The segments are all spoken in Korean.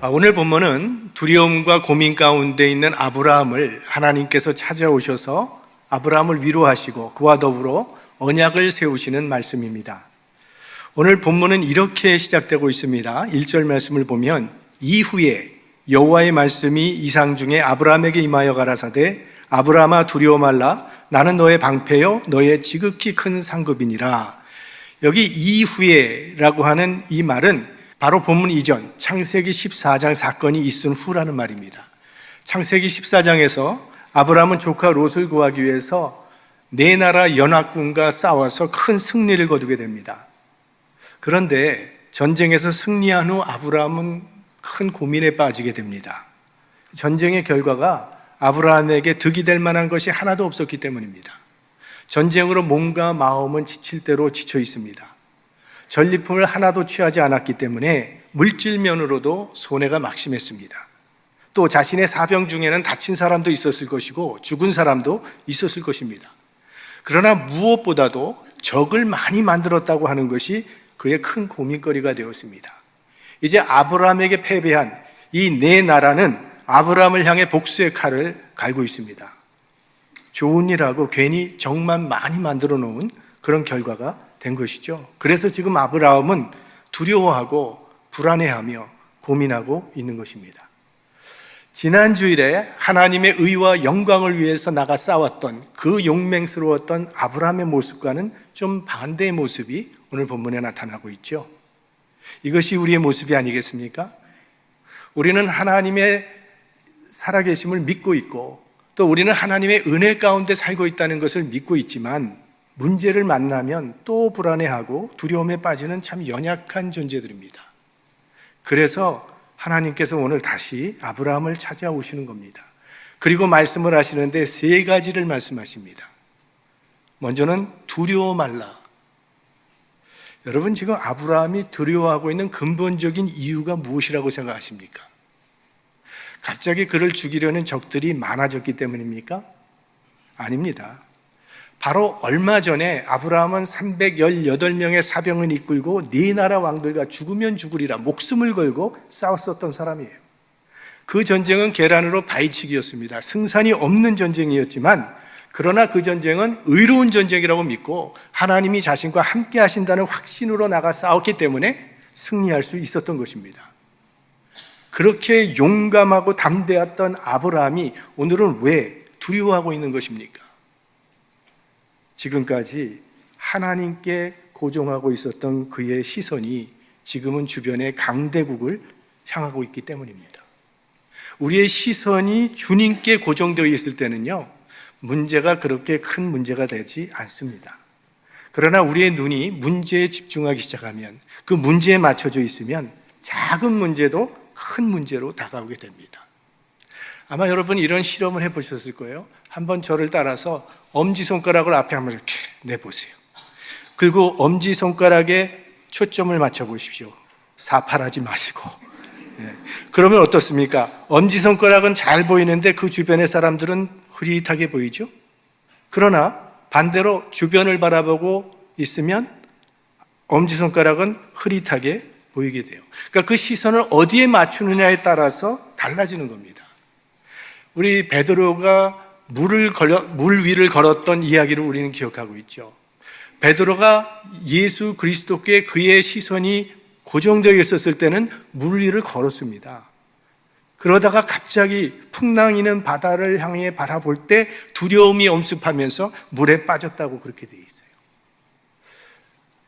오늘 본문은 두려움과 고민 가운데 있는 아브라함을 하나님께서 찾아오셔서 아브라함을 위로하시고 그와 더불어 언약을 세우시는 말씀입니다. 오늘 본문은 이렇게 시작되고 있습니다. 1절 말씀을 보면 이후에 여호와의 말씀이 이상 중에 아브라함에게 임하여 가라사대 아브라함아 두려워 말라 나는 너의 방패요 너의 지극히 큰 상급이니라. 여기 이후에라고 하는 이 말은 바로 본문 이전 창세기 14장 사건이 있은 후라는 말입니다. 창세기 14장에서 아브라함은 조카 롯을 구하기 위해서 네 나라 연합군과 싸워서 큰 승리를 거두게 됩니다. 그런데 전쟁에서 승리한 후 아브라함은 큰 고민에 빠지게 됩니다. 전쟁의 결과가 아브라함에게 득이 될 만한 것이 하나도 없었기 때문입니다. 전쟁으로 몸과 마음은 지칠 대로 지쳐 있습니다. 전리품을 하나도 취하지 않았기 때문에 물질면으로도 손해가 막심했습니다. 또 자신의 사병 중에는 다친 사람도 있었을 것이고 죽은 사람도 있었을 것입니다. 그러나 무엇보다도 적을 많이 만들었다고 하는 것이 그의 큰 고민거리가 되었습니다. 이제 아브라함에게 패배한 이 네 나라는 아브라함을 향해 복수의 칼을 갈고 있습니다. 좋은 일하고 괜히 적만 많이 만들어 놓은 그런 결과가 된 것이죠. 그래서 지금 아브라함은 두려워하고 불안해하며 고민하고 있는 것입니다. 지난 주일에 하나님의 의와 영광을 위해서 나가 싸웠던 그 용맹스러웠던 아브라함의 모습과는 좀 반대의 모습이 오늘 본문에 나타나고 있죠. 이것이 우리의 모습이 아니겠습니까? 우리는 하나님의 살아계심을 믿고 있고 또 우리는 하나님의 은혜 가운데 살고 있다는 것을 믿고 있지만 문제를 만나면 또 불안해하고 두려움에 빠지는 참 연약한 존재들입니다. 그래서 하나님께서 오늘 다시 아브라함을 찾아오시는 겁니다. 그리고 말씀을 하시는데 세 가지를 말씀하십니다. 먼저는 두려워 말라. 여러분 지금 아브라함이 두려워하고 있는 근본적인 이유가 무엇이라고 생각하십니까? 갑자기 그를 죽이려는 적들이 많아졌기 때문입니까? 아닙니다. 바로 얼마 전에 아브라함은 318명의 사병을 이끌고 네 나라 왕들과 죽으면 죽으리라 목숨을 걸고 싸웠었던 사람이에요. 그 전쟁은 계란으로 바위치기였습니다. 승산이 없는 전쟁이었지만 그러나 그 전쟁은 의로운 전쟁이라고 믿고 하나님이 자신과 함께 하신다는 확신으로 나가 싸웠기 때문에 승리할 수 있었던 것입니다. 그렇게 용감하고 담대했던 아브라함이 오늘은 왜 두려워하고 있는 것입니까? 지금까지 하나님께 고정하고 있었던 그의 시선이 지금은 주변의 강대국을 향하고 있기 때문입니다. 우리의 시선이 주님께 고정되어 있을 때는요, 문제가 그렇게 큰 문제가 되지 않습니다. 그러나 우리의 눈이 문제에 집중하기 시작하면 그 문제에 맞춰져 있으면 작은 문제도 큰 문제로 다가오게 됩니다. 아마 여러분 이런 실험을 해보셨을 거예요. 한번 저를 따라서 엄지손가락을 앞에 한번 이렇게 내보세요. 그리고 엄지손가락에 초점을 맞춰보십시오. 사팔하지 마시고. 그러면 어떻습니까? 엄지손가락은 잘 보이는데 그 주변의 사람들은 흐릿하게 보이죠? 그러나 반대로 주변을 바라보고 있으면 엄지손가락은 흐릿하게 보이게 돼요. 그러니까 그 시선을 어디에 맞추느냐에 따라서 달라지는 겁니다. 우리 베드로가 물 위를 걸었던 이야기를 우리는 기억하고 있죠. 베드로가 예수 그리스도께 그의 시선이 고정되어 있었을 때는 물 위를 걸었습니다. 그러다가 갑자기 풍랑이는 바다를 향해 바라볼 때 두려움이 엄습하면서 물에 빠졌다고 그렇게 되어 있어요.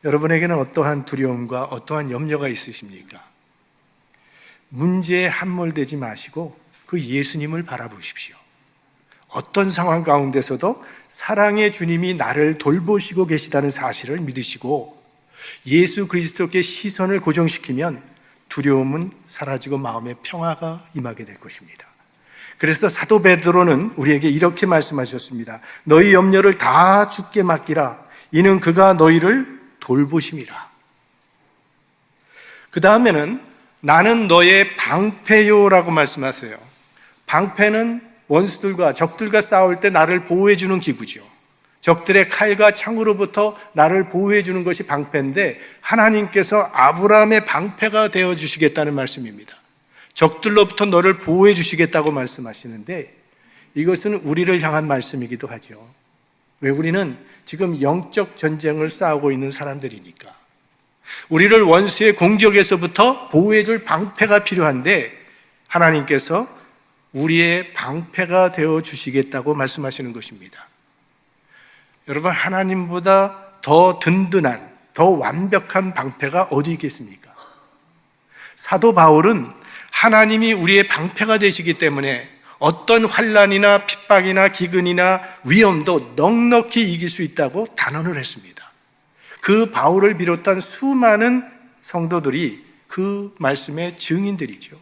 여러분에게는 어떠한 두려움과 어떠한 염려가 있으십니까? 문제에 함몰되지 마시고 그 예수님을 바라보십시오. 어떤 상황 가운데서도 사랑의 주님이 나를 돌보시고 계시다는 사실을 믿으시고 예수 그리스도께 시선을 고정시키면 두려움은 사라지고 마음의 평화가 임하게 될 것입니다. 그래서 사도 베드로는 우리에게 이렇게 말씀하셨습니다. 너희 염려를 다 주께 맡기라. 이는 그가 너희를 돌보심이라. 그 다음에는 나는 너의 방패요라고 말씀하세요. 방패는 원수들과 적들과 싸울 때 나를 보호해주는 기구죠. 적들의 칼과 창으로부터 나를 보호해주는 것이 방패인데 하나님께서 아브라함의 방패가 되어주시겠다는 말씀입니다. 적들로부터 너를 보호해 주시겠다고 말씀하시는데 이것은 우리를 향한 말씀이기도 하죠. 왜? 우리는 지금 영적 전쟁을 싸우고 있는 사람들이니까. 우리를 원수의 공격에서부터 보호해 줄 방패가 필요한데 하나님께서 우리의 방패가 되어 주시겠다고 말씀하시는 것입니다. 여러분, 하나님보다 더 든든한, 더 완벽한 방패가 어디 있겠습니까? 사도 바울은 하나님이 우리의 방패가 되시기 때문에 어떤 환난이나 핍박이나 기근이나 위험도 넉넉히 이길 수 있다고 단언을 했습니다. 그 바울을 비롯한 수많은 성도들이 그 말씀의 증인들이죠.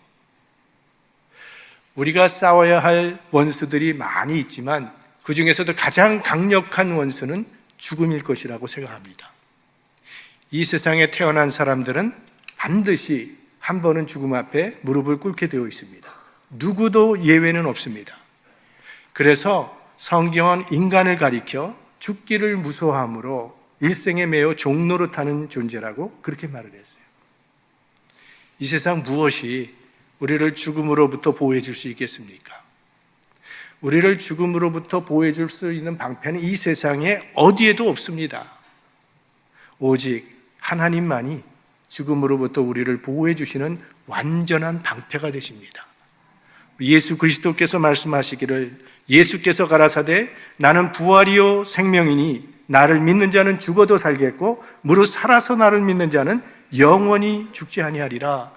우리가 싸워야 할 원수들이 많이 있지만 그 중에서도 가장 강력한 원수는 죽음일 것이라고 생각합니다. 이 세상에 태어난 사람들은 반드시 한 번은 죽음 앞에 무릎을 꿇게 되어 있습니다. 누구도 예외는 없습니다. 그래서 성경은 인간을 가리켜 죽기를 무서워함으로 일생에 매여 종노릇하는 존재라고 그렇게 말을 했어요. 이 세상 무엇이 우리를 죽음으로부터 보호해 줄 수 있겠습니까? 우리를 죽음으로부터 보호해 줄 수 있는 방패는 이 세상에 어디에도 없습니다. 오직 하나님만이 죽음으로부터 우리를 보호해 주시는 완전한 방패가 되십니다. 예수 그리스도께서 말씀하시기를 예수께서 가라사대 나는 부활이요 생명이니 나를 믿는 자는 죽어도 살겠고 무릇 살아서 나를 믿는 자는 영원히 죽지 아니하리라.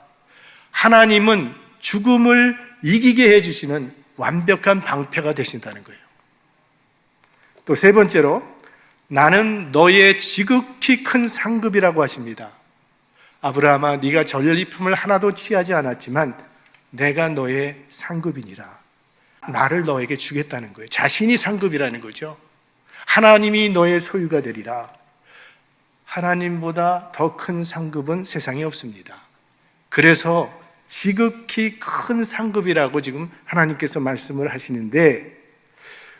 하나님은 죽음을 이기게 해주시는 완벽한 방패가 되신다는 거예요. 또 세 번째로 나는 너의 지극히 큰 상급이라고 하십니다. 아브라함아, 네가 전리품을 하나도 취하지 않았지만 내가 너의 상급이니라. 나를 너에게 주겠다는 거예요. 자신이 상급이라는 거죠. 하나님이 너의 소유가 되리라. 하나님보다 더 큰 상급은 세상에 없습니다. 그래서 지극히 큰 상급이라고 지금 하나님께서 말씀을 하시는데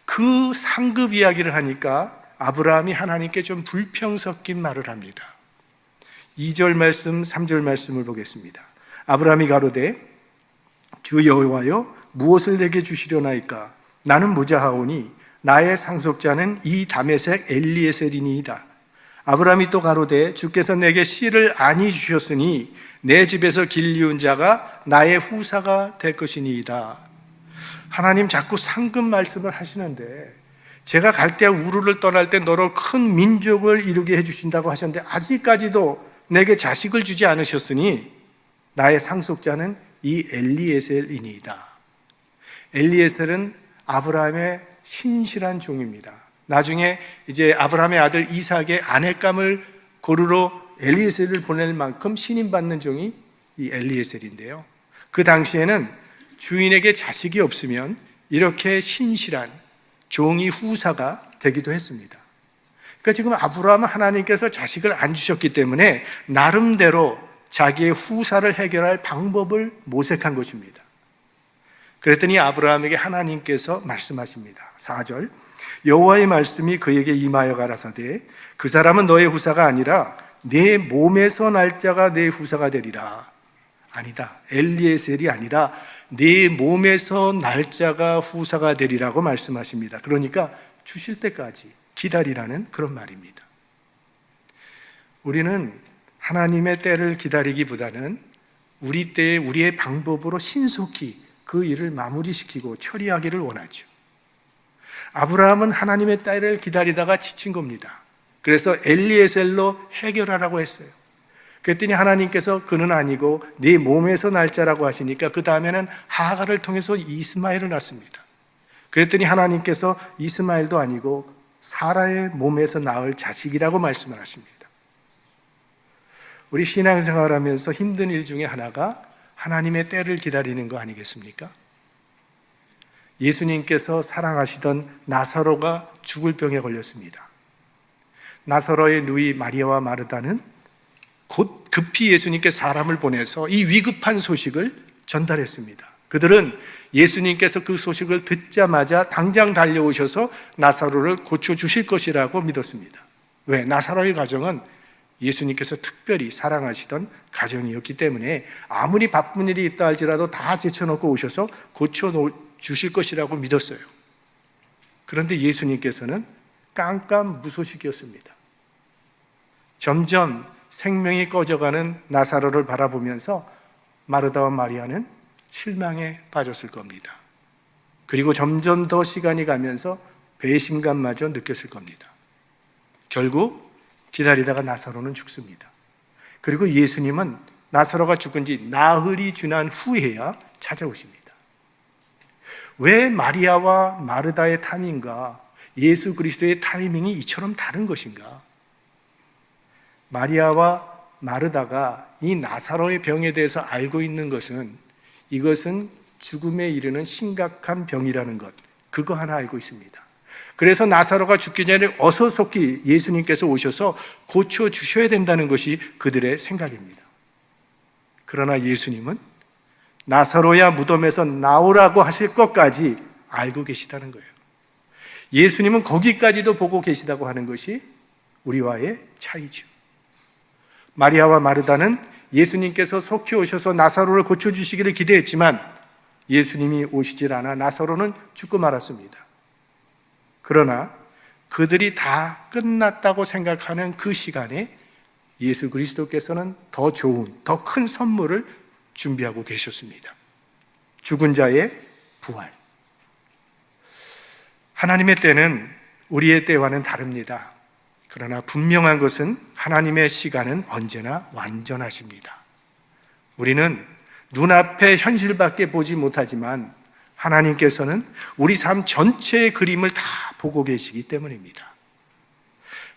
그 상급 이야기를 하니까 아브라함이 하나님께 좀 불평 섞인 말을 합니다. 2절 말씀, 3절 말씀을 보겠습니다. 아브라함이 가로되 주 여호와여 무엇을 내게 주시려나이까? 나는 무자하오니 나의 상속자는 이 다메섹 엘리에셀이니이다. 아브라함이 또 가로되 주께서 내게 씨를 아니 주셨으니 내 집에서 길리운 자가 나의 후사가 될 것이니이다. 하나님 자꾸 상급 말씀을 하시는데 제가 갈대아 우르를 떠날 때 너로 큰 민족을 이루게 해주신다고 하셨는데 아직까지도 내게 자식을 주지 않으셨으니 나의 상속자는 이 엘리에셀이니이다. 엘리에셀은 아브라함의 신실한 종입니다. 나중에 이제 아브라함의 아들 이삭의 아내감을 고르러 엘리에셀을 보낼 만큼 신임받는 종이 이 엘리에셀인데요. 그 당시에는 주인에게 자식이 없으면 이렇게 신실한 종이 후사가 되기도 했습니다. 그러니까 지금 아브라함은 하나님께서 자식을 안 주셨기 때문에 나름대로 자기의 후사를 해결할 방법을 모색한 것입니다. 그랬더니 아브라함에게 하나님께서 말씀하십니다. 4절 여호와의 말씀이 그에게 임하여 가라사대 그 사람은 너의 후사가 아니라 내 몸에서 날 자가 내 후사가 되리라. 아니다. 엘리에셀이 아니라 내 몸에서 날 자가 후사가 되리라고 말씀하십니다. 그러니까 주실 때까지 기다리라는 그런 말입니다. 우리는 하나님의 때를 기다리기보다는 우리 때에 우리의 방법으로 신속히 그 일을 마무리시키고 처리하기를 원하죠. 아브라함은 하나님의 때를 기다리다가 지친 겁니다. 그래서 엘리에셀로 해결하라고 했어요. 그랬더니 하나님께서 그는 아니고 네 몸에서 날 자라고 하시니까 그 다음에는 하갈을 통해서 이스마엘을 낳습니다. 그랬더니 하나님께서 이스마엘도 아니고 사라의 몸에서 낳을 자식이라고 말씀을 하십니다. 우리 신앙생활을 하면서 힘든 일 중에 하나가 하나님의 때를 기다리는 거 아니겠습니까? 예수님께서 사랑하시던 나사로가 죽을 병에 걸렸습니다. 나사로의 누이 마리아와 마르다는 곧 급히 예수님께 사람을 보내서 이 위급한 소식을 전달했습니다. 그들은 예수님께서 그 소식을 듣자마자 당장 달려오셔서 나사로를 고쳐주실 것이라고 믿었습니다. 왜? 나사로의 가정은 예수님께서 특별히 사랑하시던 가정이었기 때문에 아무리 바쁜 일이 있다 할지라도 다 제쳐놓고 오셔서 고쳐주실 것이라고 믿었어요. 그런데 예수님께서는 깜깜무소식이었습니다. 점점 생명이 꺼져가는 나사로를 바라보면서 마르다와 마리아는 실망에 빠졌을 겁니다. 그리고 점점 더 시간이 가면서 배신감마저 느꼈을 겁니다. 결국 기다리다가 나사로는 죽습니다. 그리고 예수님은 나사로가 죽은 지 나흘이 지난 후에야 찾아오십니다. 왜 마리아와 마르다의 타이밍과 예수 그리스도의 타이밍이 이처럼 다른 것인가? 마리아와 마르다가 이 나사로의 병에 대해서 알고 있는 것은 이것은 죽음에 이르는 심각한 병이라는 것, 그거 하나 알고 있습니다. 그래서 나사로가 죽기 전에 어서 속히 예수님께서 오셔서 고쳐주셔야 된다는 것이 그들의 생각입니다. 그러나 예수님은 나사로야 무덤에서 나오라고 하실 것까지 알고 계시다는 거예요. 예수님은 거기까지도 보고 계시다고 하는 것이 우리와의 차이죠. 마리아와 마르다는 예수님께서 속히 오셔서 나사로를 고쳐주시기를 기대했지만 예수님이 오시질 않아 나사로는 죽고 말았습니다. 그러나 그들이 다 끝났다고 생각하는 그 시간에 예수 그리스도께서는 더 좋은, 더 큰 선물을 준비하고 계셨습니다. 죽은 자의 부활. 하나님의 때는 우리의 때와는 다릅니다. 그러나 분명한 것은 하나님의 시간은 언제나 완전하십니다. 우리는 눈앞의 현실밖에 보지 못하지만 하나님께서는 우리 삶 전체의 그림을 다 보고 계시기 때문입니다.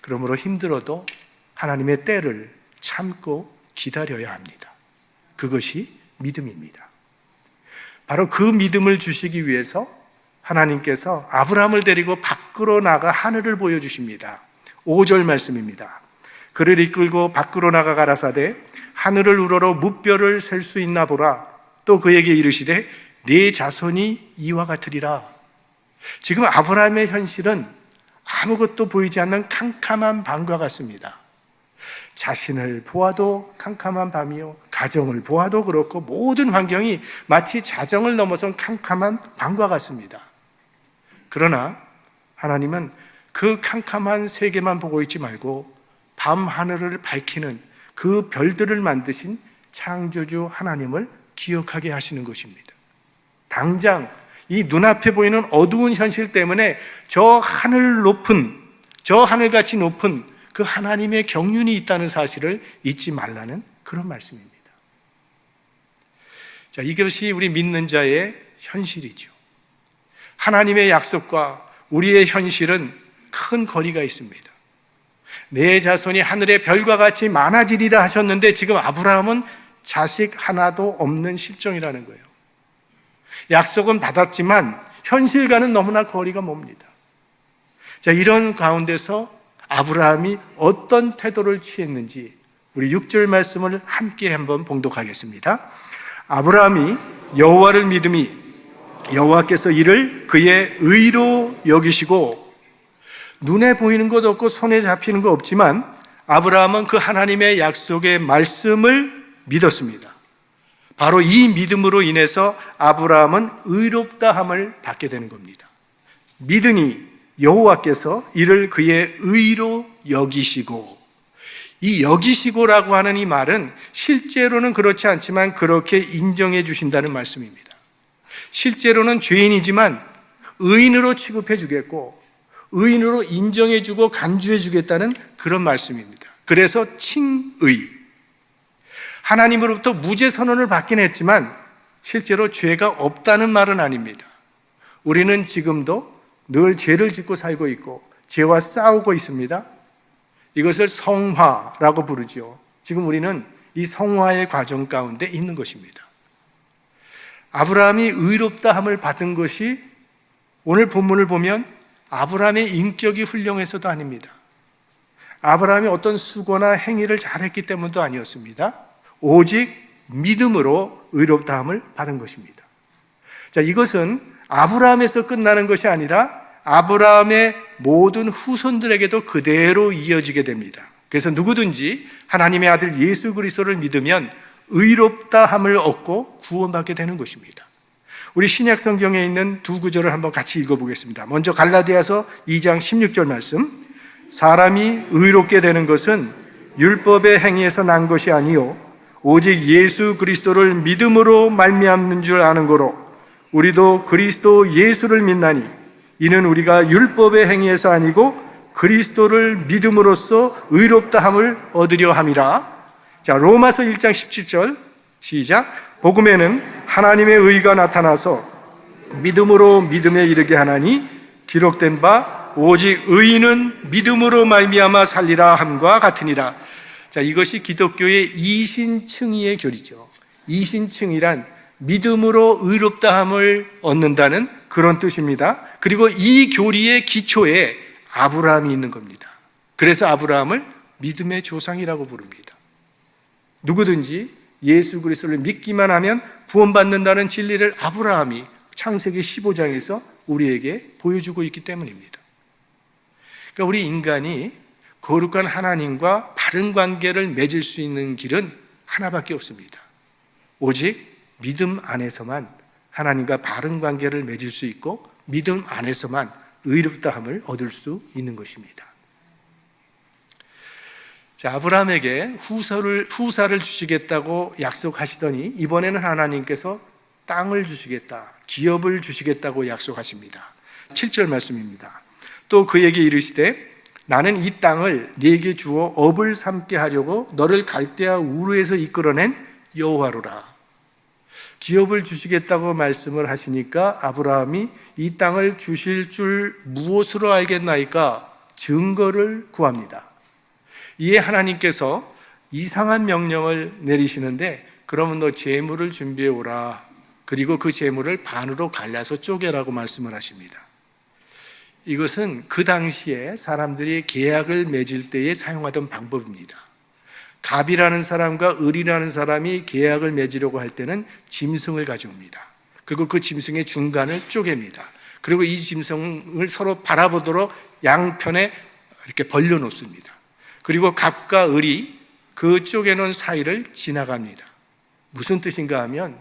그러므로 힘들어도 하나님의 때를 참고 기다려야 합니다. 그것이 믿음입니다. 바로 그 믿음을 주시기 위해서 하나님께서 아브라함을 데리고 밖으로 나가 하늘을 보여주십니다. 5절 말씀입니다. 그를 이끌고 밖으로 나가 가라사대 하늘을 우러러 무뼈를 셀 수 있나 보라. 또 그에게 이르시되 네 자손이 이와 같으리라. 지금 아브라함의 현실은 아무것도 보이지 않는 캄캄한 밤과 같습니다. 자신을 보아도 캄캄한 밤이요, 가정을 보아도 그렇고 모든 환경이 마치 자정을 넘어선 캄캄한 밤과 같습니다. 그러나 하나님은 그 캄캄한 세계만 보고 있지 말고 밤 하늘을 밝히는 그 별들을 만드신 창조주 하나님을 기억하게 하시는 것입니다. 당장 이 눈앞에 보이는 어두운 현실 때문에 저 하늘같이 높은 그 하나님의 경륜이 있다는 사실을 잊지 말라는 그런 말씀입니다. 자, 이것이 우리 믿는 자의 현실이죠. 하나님의 약속과 우리의 현실은 큰 거리가 있습니다. 내 자손이 하늘의 별과 같이 많아지리라 하셨는데 지금 아브라함은 자식 하나도 없는 실정이라는 거예요. 약속은 받았지만 현실과는 너무나 거리가 멉니다. 자, 이런 가운데서 아브라함이 어떤 태도를 취했는지 우리 6절 말씀을 함께 한번 봉독하겠습니다. 아브라함이 여호와를 믿음이 여호와께서 이를 그의 의로 여기시고, 눈에 보이는 것 없고 손에 잡히는 것 없지만 아브라함은 그 하나님의 약속의 말씀을 믿었습니다. 바로 이 믿음으로 인해서 아브라함은 의롭다함을 받게 되는 겁니다. 믿으니 여호와께서 이를 그의 의로 여기시고, 이 여기시고라고 하는 이 말은 실제로는 그렇지 않지만 그렇게 인정해 주신다는 말씀입니다. 실제로는 죄인이지만 의인으로 취급해 주겠고 의인으로 인정해 주고 간주해 주겠다는 그런 말씀입니다. 그래서 칭의, 하나님으로부터 무죄 선언을 받긴 했지만 실제로 죄가 없다는 말은 아닙니다. 우리는 지금도 늘 죄를 짓고 살고 있고 죄와 싸우고 있습니다. 이것을 성화라고 부르죠. 지금 우리는 이 성화의 과정 가운데 있는 것입니다. 아브라함이 의롭다함을 받은 것이 오늘 본문을 보면 아브라함의 인격이 훌륭해서도 아닙니다. 아브라함이 어떤 수고나 행위를 잘했기 때문도 아니었습니다. 오직 믿음으로 의롭다함을 받은 것입니다. 자, 이것은 아브라함에서 끝나는 것이 아니라 아브라함의 모든 후손들에게도 그대로 이어지게 됩니다. 그래서 누구든지 하나님의 아들 예수 그리스도를 믿으면 의롭다함을 얻고 구원받게 되는 것입니다. 우리 신약 성경에 있는 두 구절을 한번 같이 읽어보겠습니다. 먼저 갈라디아서 2장 16절 말씀. 사람이 의롭게 되는 것은 율법의 행위에서 난 것이 아니요 오직 예수 그리스도를 믿음으로 말미암는 줄 아는 거로 우리도 그리스도 예수를 믿나니 이는 우리가 율법의 행위에서 아니고 그리스도를 믿음으로써 의롭다함을 얻으려 함이라. 자, 로마서 1장 17절 시작. 복음에는 하나님의 의가 나타나서 믿음으로 믿음에 이르게 하나니 기록된 바 오직 의인은 믿음으로 말미암아 살리라 함과 같으니라. 자, 이것이 기독교의 이신칭의의 교리죠. 이신칭의란 믿음으로 의롭다함을 얻는다는 그런 뜻입니다. 그리고 이 교리의 기초에 아브라함이 있는 겁니다. 그래서 아브라함을 믿음의 조상이라고 부릅니다. 누구든지 예수 그리스도를 믿기만 하면 구원받는다는 진리를 아브라함이 창세기 15장에서 우리에게 보여주고 있기 때문입니다. 그러니까 우리 인간이 거룩한 하나님과 바른 관계를 맺을 수 있는 길은 하나밖에 없습니다. 오직 믿음 안에서만 하나님과 바른 관계를 맺을 수 있고 믿음 안에서만 의롭다함을 얻을 수 있는 것입니다. 자, 아브라함에게 후사를 주시겠다고 약속하시더니 이번에는 하나님께서 땅을 주시겠다, 기업을 주시겠다고 약속하십니다. 7절 말씀입니다. 또 그에게 이르시되 나는 이 땅을 네게 주어 업을 삼게 하려고 너를 갈대아 우르에서 이끌어낸 여호와로라. 기업을 주시겠다고 말씀을 하시니까 아브라함이 이 땅을 주실 줄 무엇으로 알겠나이까? 증거를 구합니다. 이에 하나님께서 이상한 명령을 내리시는데 그러면 너 재물을 준비해 오라. 그리고 그 재물을 반으로 갈라서 쪼개라고 말씀을 하십니다. 이것은 그 당시에 사람들이 계약을 맺을 때에 사용하던 방법입니다. 갑이라는 사람과 을이라는 사람이 계약을 맺으려고 할 때는 짐승을 가져옵니다. 그리고 그 짐승의 중간을 쪼갭니다. 그리고 이 짐승을 서로 바라보도록 양편에 이렇게 벌려놓습니다. 그리고 갑과 을이 그 쪼개놓은 사이를 지나갑니다. 무슨 뜻인가 하면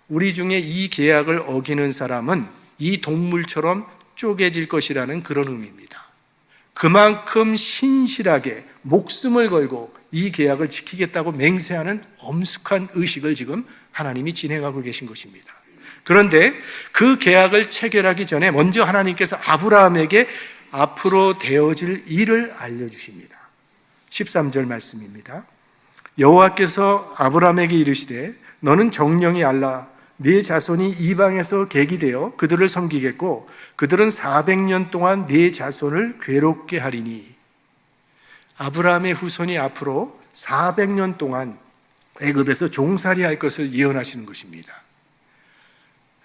우리 중에 이 계약을 어기는 사람은 이 동물처럼 쪼개질 것이라는 그런 의미입니다. 그만큼 신실하게 목숨을 걸고 이 계약을 지키겠다고 맹세하는 엄숙한 의식을 지금 하나님이 진행하고 계신 것입니다. 그런데 그 계약을 체결하기 전에 먼저 하나님께서 아브라함에게 앞으로 되어질 일을 알려주십니다. 13절 말씀입니다. 여호와께서 아브라함에게 이르시되 너는 정령이 알라. 네 자손이 이방에서 객이 되어 그들을 섬기겠고 그들은 400년 동안 네 자손을 괴롭게 하리니. 아브라함의 후손이 앞으로 400년 동안 애굽에서 종살이 할 것을 예언하시는 것입니다.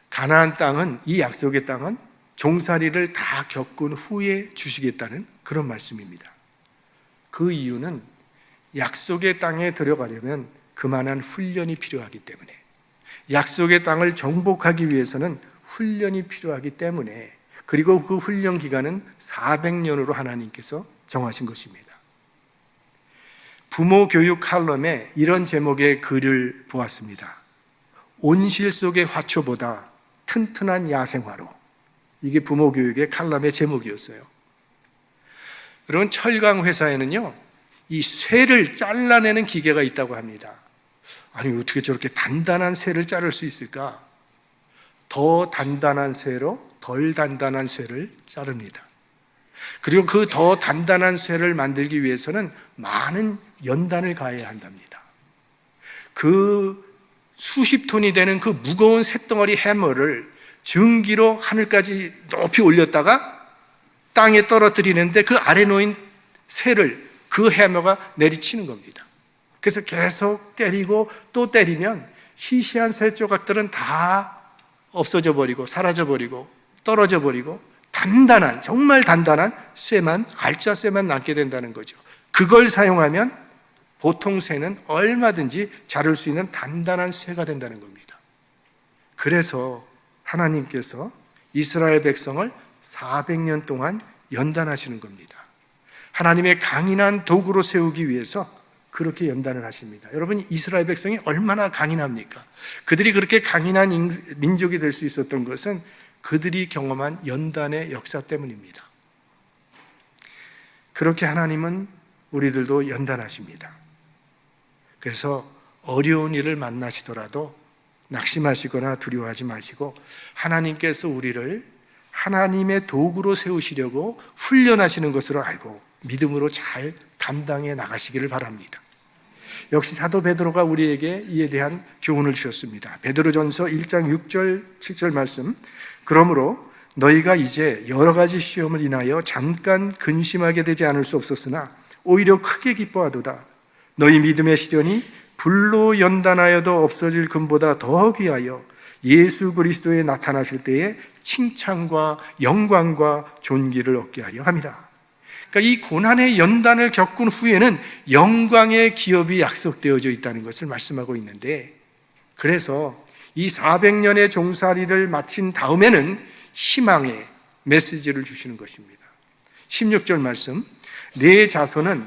가나안 땅은, 이 약속의 땅은 종살이를 다 겪은 후에 주시겠다는 그런 말씀입니다. 그 이유는 약속의 땅에 들어가려면 그만한 훈련이 필요하기 때문에, 약속의 땅을 정복하기 위해서는 훈련이 필요하기 때문에, 그리고 그 훈련 기간은 400년으로 하나님께서 정하신 것입니다. 부모 교육 칼럼에 이런 제목의 글을 보았습니다. 온실 속의 화초보다 튼튼한 야생화로. 이게 부모 교육의 칼럼의 제목이었어요. 여러분, 철강 회사에는요, 이 쇠를 잘라내는 기계가 있다고 합니다. 아니, 어떻게 저렇게 단단한 쇠를 자를 수 있을까? 더 단단한 쇠로 덜 단단한 쇠를 자릅니다. 그리고 그 더 단단한 쇠를 만들기 위해서는 많은 연단을 가해야 한답니다. 그 수십 톤이 되는 그 무거운 쇳덩어리 해머를 증기로 하늘까지 높이 올렸다가 땅에 떨어뜨리는데 그 아래 놓인 쇠를 그 해머가 내리치는 겁니다. 그래서 계속 때리고 또 때리면 시시한 쇠 조각들은 다 없어져 버리고 사라져 버리고 떨어져 버리고 단단한, 정말 단단한 쇠만, 알짜 쇠만 남게 된다는 거죠. 그걸 사용하면 보통 쇠는 얼마든지 자를 수 있는 단단한 쇠가 된다는 겁니다. 그래서 하나님께서 이스라엘 백성을 400년 동안 연단하시는 겁니다. 하나님의 강인한 도구로 세우기 위해서 그렇게 연단을 하십니다. 여러분, 이스라엘 백성이 얼마나 강인합니까? 그들이 그렇게 강인한 민족이 될 수 있었던 것은 그들이 경험한 연단의 역사 때문입니다. 그렇게 하나님은 우리들도 연단하십니다. 그래서 어려운 일을 만나시더라도 낙심하시거나 두려워하지 마시고 하나님께서 우리를 하나님의 도구로 세우시려고 훈련하시는 것으로 알고 믿음으로 잘 감당해 나가시기를 바랍니다. 역시 사도 베드로가 우리에게 이에 대한 교훈을 주셨습니다. 베드로전서 1장 6절 7절 말씀, 그러므로 너희가 이제 여러 가지 시험을 인하여 잠깐 근심하게 되지 않을 수 없었으나 오히려 크게 기뻐하도다. 너희 믿음의 시련이 불로 연단하여도 없어질 금보다 더 귀하여 예수 그리스도에 나타나실 때에 칭찬과 영광과 존귀를 얻게 하려 함이라. 그러니까 이 고난의 연단을 겪은 후에는 영광의 기업이 약속되어져 있다는 것을 말씀하고 있는데, 그래서 이 400년의 종살이를 마친 다음에는 희망의 메시지를 주시는 것입니다. 16절 말씀, 내 자손은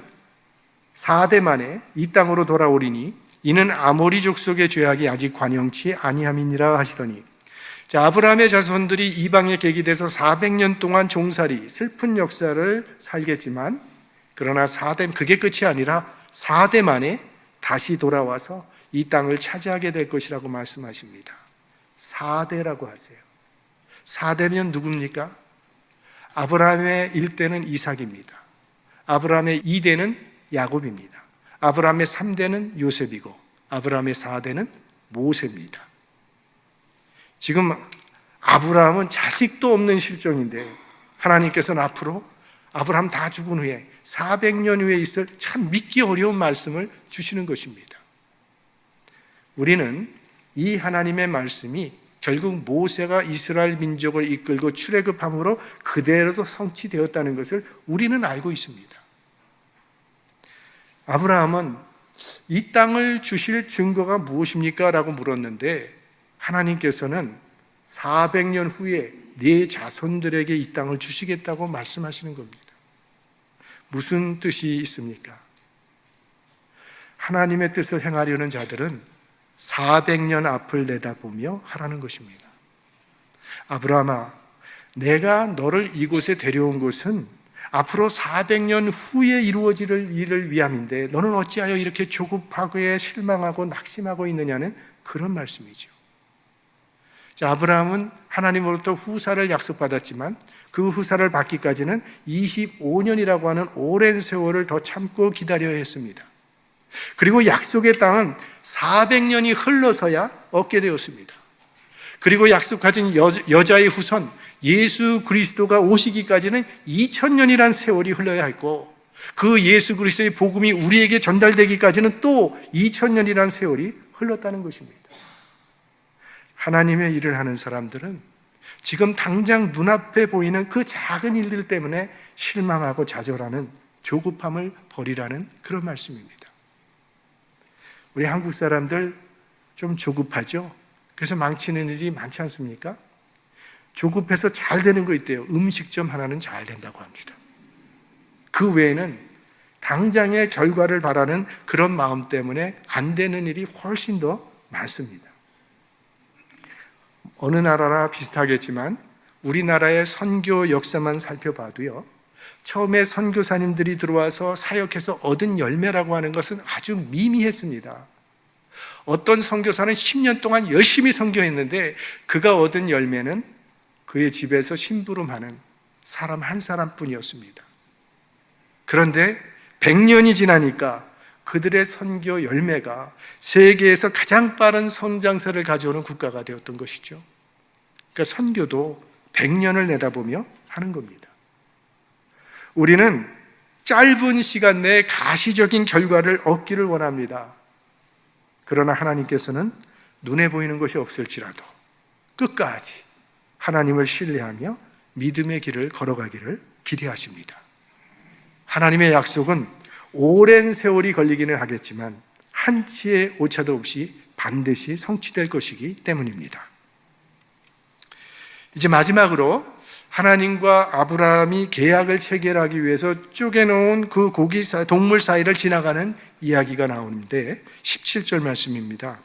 4대 만에 이 땅으로 돌아오리니 이는 아모리 족속의 죄악이 아직 관영치 아니함이니라 하시더니, 자, 아브라함의 자손들이 이방에 계기돼서 400년 동안 종살이 슬픈 역사를 살겠지만, 그러나 그게 끝이 아니라 4대 만에 다시 돌아와서 이 땅을 차지하게 될 것이라고 말씀하십니다. 4대라고 하세요. 4대면 누굽니까? 아브라함의 1대는 이삭입니다. 아브라함의 2대는 야곱입니다. 아브라함의 3대는 요셉이고 아브라함의 4대는 모세입니다. 지금 아브라함은 자식도 없는 실정인데 하나님께서는 앞으로 아브라함 다 죽은 후에 400년 후에 있을 참 믿기 어려운 말씀을 주시는 것입니다. 우리는 이 하나님의 말씀이 결국 모세가 이스라엘 민족을 이끌고 출애굽함으로 그대로도 성취되었다는 것을 우리는 알고 있습니다. 아브라함은 이 땅을 주실 증거가 무엇입니까? 라고 물었는데 하나님께서는 400년 후에 네 자손들에게 이 땅을 주시겠다고 말씀하시는 겁니다. 무슨 뜻이 있습니까? 하나님의 뜻을 행하려는 자들은 400년 앞을 내다보며 하라는 것입니다. 아브라함아, 내가 너를 이곳에 데려온 것은 앞으로 400년 후에 이루어질 일을 위함인데 너는 어찌하여 이렇게 조급하고 실망하고 낙심하고 있느냐는 그런 말씀이죠. 자, 아브라함은 하나님으로부터 후사를 약속받았지만 그 후사를 받기까지는 25년이라고 하는 오랜 세월을 더 참고 기다려야 했습니다. 그리고 약속의 땅은 400년이 흘러서야 얻게 되었습니다. 그리고 약속하신 여자의 후손 예수 그리스도가 오시기까지는 2000년이란 세월이 흘러야 했고, 그 예수 그리스도의 복음이 우리에게 전달되기까지는 또 2000년이란 세월이 흘렀다는 것입니다. 하나님의 일을 하는 사람들은 지금 당장 눈앞에 보이는 그 작은 일들 때문에 실망하고 좌절하는 조급함을 버리라는 그런 말씀입니다. 우리 한국 사람들 좀 조급하죠? 그래서 망치는 일이 많지 않습니까? 조급해서 잘 되는 거 있대요. 음식점 하나는 잘 된다고 합니다. 그 외에는 당장의 결과를 바라는 그런 마음 때문에 안 되는 일이 훨씬 더 많습니다. 어느 나라나 비슷하겠지만 우리나라의 선교 역사만 살펴봐도요, 처음에 선교사님들이 들어와서 사역해서 얻은 열매라고 하는 것은 아주 미미했습니다. 어떤 선교사는 10년 동안 열심히 선교했는데 그가 얻은 열매는 그의 집에서 심부름하는 사람 한 사람뿐이었습니다. 그런데 100년이 지나니까 그들의 선교 열매가 세계에서 가장 빠른 성장세를 가져오는 국가가 되었던 것이죠. 그러니까 선교도 100년을 내다보며 하는 겁니다. 우리는 짧은 시간 내에 가시적인 결과를 얻기를 원합니다. 그러나 하나님께서는 눈에 보이는 것이 없을지라도 끝까지 하나님을 신뢰하며 믿음의 길을 걸어가기를 기대하십니다. 하나님의 약속은 오랜 세월이 걸리기는 하겠지만 한치의 오차도 없이 반드시 성취될 것이기 때문입니다. 이제 마지막으로 하나님과 아브라함이 계약을 체결하기 위해서 쪼개놓은 그 고기 사이, 동물 사이를 지나가는 이야기가 나오는데 17절 말씀입니다.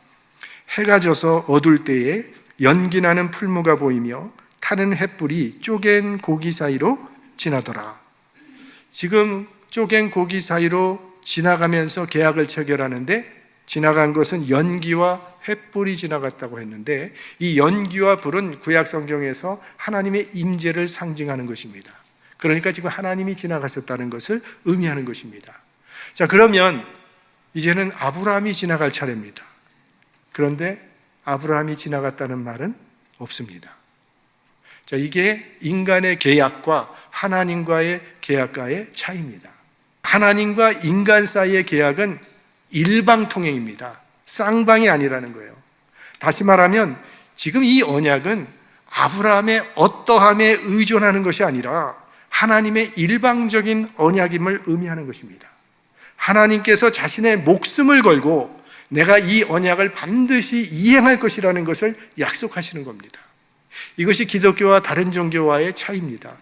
해가 져서 어둘 때에 연기나는 풀무가 보이며 타는 횃불이 쪼갠 고기 사이로 지나더라. 지금 쪼갠 고기 사이로 지나가면서 계약을 체결하는데 지나간 것은 연기와 횃불이 지나갔다고 했는데 이 연기와 불은 구약 성경에서 하나님의 임재를 상징하는 것입니다. 그러니까 지금 하나님이 지나가셨다는 것을 의미하는 것입니다. 자, 그러면 이제는 아브라함이 지나갈 차례입니다. 그런데 아브라함이 지나갔다는 말은 없습니다. 자, 이게 인간의 계약과 하나님과의 계약과의 차이입니다. 하나님과 인간 사이의 계약은 일방통행입니다. 쌍방이 아니라는 거예요. 다시 말하면 지금 이 언약은 아브라함의 어떠함에 의존하는 것이 아니라 하나님의 일방적인 언약임을 의미하는 것입니다. 하나님께서 자신의 목숨을 걸고 내가 이 언약을 반드시 이행할 것이라는 것을 약속하시는 겁니다. 이것이 기독교와 다른 종교와의 차이입니다.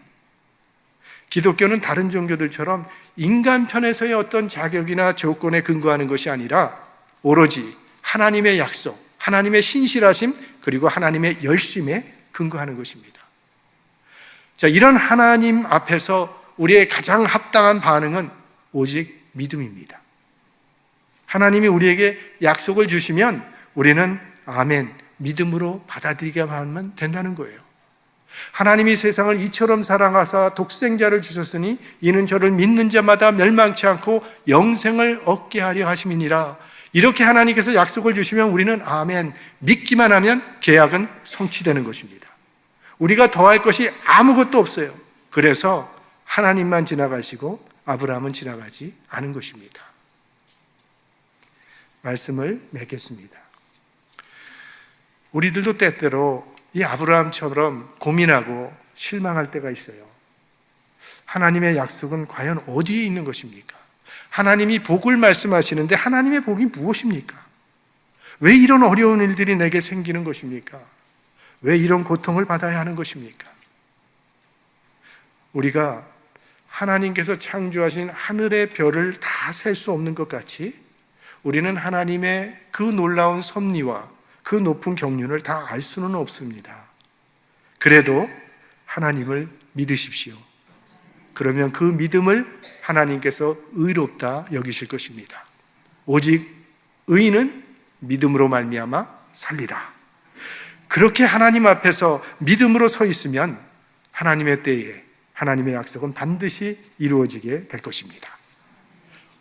기독교는 다른 종교들처럼 인간 편에서의 어떤 자격이나 조건에 근거하는 것이 아니라 오로지 하나님의 약속, 하나님의 신실하심, 그리고 하나님의 열심에 근거하는 것입니다. 자, 이런 하나님 앞에서 우리의 가장 합당한 반응은 오직 믿음입니다. 하나님이 우리에게 약속을 주시면 우리는 아멘, 믿음으로 받아들이기만 하면 된다는 거예요. 하나님이 세상을 이처럼 사랑하사 독생자를 주셨으니 이는 저를 믿는 자마다 멸망치 않고 영생을 얻게 하려 하심이니라. 이렇게 하나님께서 약속을 주시면 우리는 아멘, 믿기만 하면 계약은 성취되는 것입니다. 우리가 더할 것이 아무것도 없어요. 그래서 하나님만 지나가시고 아브라함은 지나가지 않은 것입니다. 말씀을 맺겠습니다. 우리들도 때때로 이 아브라함처럼 고민하고 실망할 때가 있어요. 하나님의 약속은 과연 어디에 있는 것입니까? 하나님이 복을 말씀하시는데 하나님의 복이 무엇입니까? 왜 이런 어려운 일들이 내게 생기는 것입니까? 왜 이런 고통을 받아야 하는 것입니까? 우리가 하나님께서 창조하신 하늘의 별을 다 셀 수 없는 것 같이 우리는 하나님의 그 놀라운 섭리와 그 높은 경륜을 다 알 수는 없습니다. 그래도 하나님을 믿으십시오. 그러면 그 믿음을 하나님께서 의롭다 여기실 것입니다. 오직 의인은 믿음으로 말미암아 살리라. 그렇게 하나님 앞에서 믿음으로 서 있으면 하나님의 때에 하나님의 약속은 반드시 이루어지게 될 것입니다.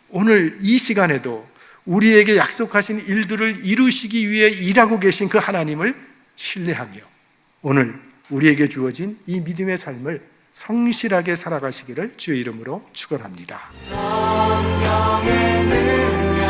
오늘 이 시간에도 우리에게 약속하신 일들을 이루시기 위해 일하고 계신 그 하나님을 신뢰하며 오늘 우리에게 주어진 이 믿음의 삶을 성실하게 살아가시기를 주의 이름으로 축원합니다. 성령의 능력